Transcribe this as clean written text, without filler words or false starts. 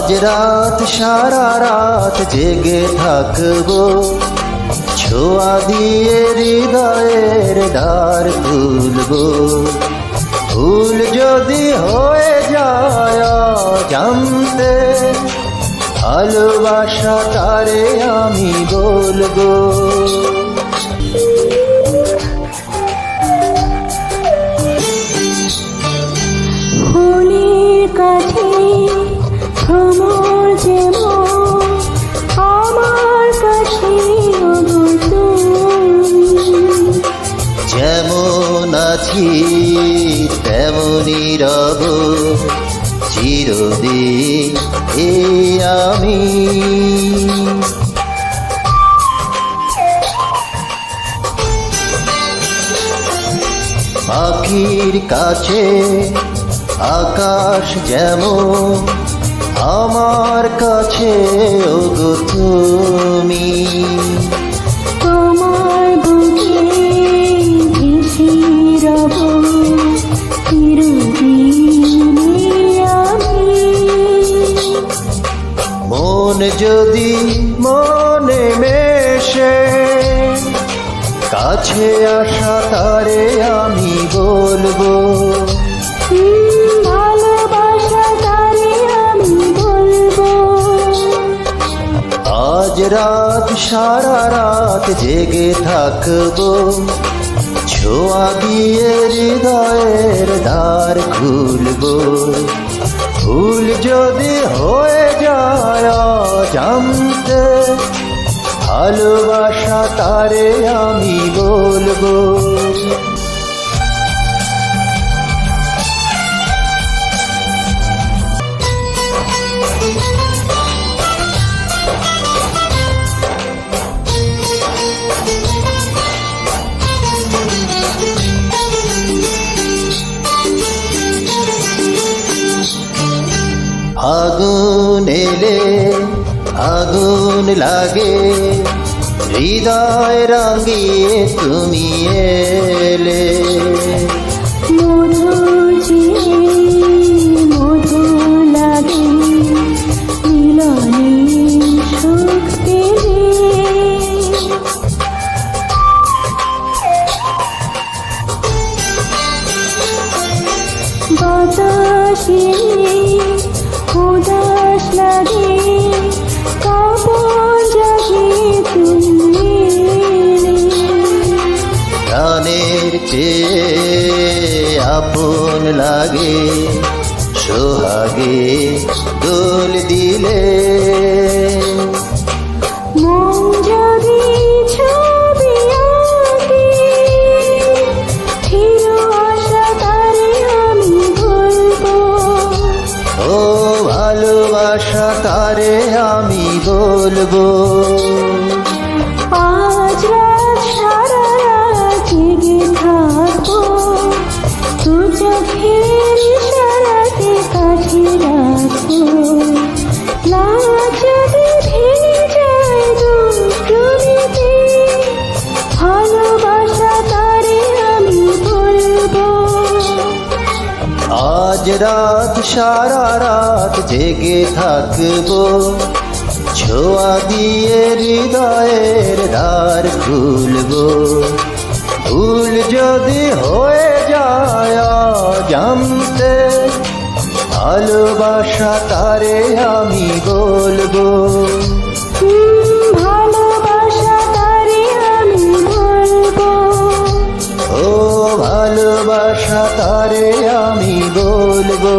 আজ রাত সারা রাত জেগে থাকবো, ছোঁয়া দিয়ে হৃদয়ের দ্বার খুলবো। ভুল যদি হয়ে যায় জানতে, ভালোবাসা তারে আমি বলবো। ফুলের কাছে ভ্রমর যেমন আমার কাছে যেমন আছি তেমনই রব চিরদিন এই আমি। পাখির কাছে আকাশ যেমন আমার কাছে ওগো তুমি। তোমার বুকে ভেসে রব চিরদিন আমি। মন যদি মনে মেশে, কাছে আসা তারে আমি বলবো। ভালোবাসা তারে আমি বলবো। আজ রাত সারা রাত জেগে থাকবো, ছোঁয়া দিয়ে হৃদয়ের দ্বার খুলবো। ভুল যদি হয়ে যায় জানতে, ভালোবাসা তারে আমি বলবো। আগুন এলে আগুন লাগে, হৃদয় রাঙিয়ে তুমি এলে। মধু চেয়ে মধু লাগে, মিলনে সুখ পেলে। বাতাসে উদাস লাগে, কাপড় জাগে তুমি। প্রাণের চেয়ে আপন লাগে, সোহাগে দোল দিলে। মন যদি ছবি আঁকে, চির আশা তারে আমি বলবো। ও ভালোবাসা তারে আমি বলবো। আজ রাত সারা রাত জেগে থাকবো, দু চোখের ইশারাতে কাছে রাখবো। লাজ যদি ভেঙে যায় দুষ্টুমিতে, ভালোবাসা তারে আমি বলবো। আজ রাত সারা রাত জেগে থাকবো, ছোঁয়া দিয়ে হৃদয়ের দ্বার খুলবো। ভুল যদি হয়ে যায় জানতে, ভালোবাসা তারে আমি বলবো। ভালোবাসা তারে আমি বলবো। ও ভালোবাসা তারে আমি বলবো।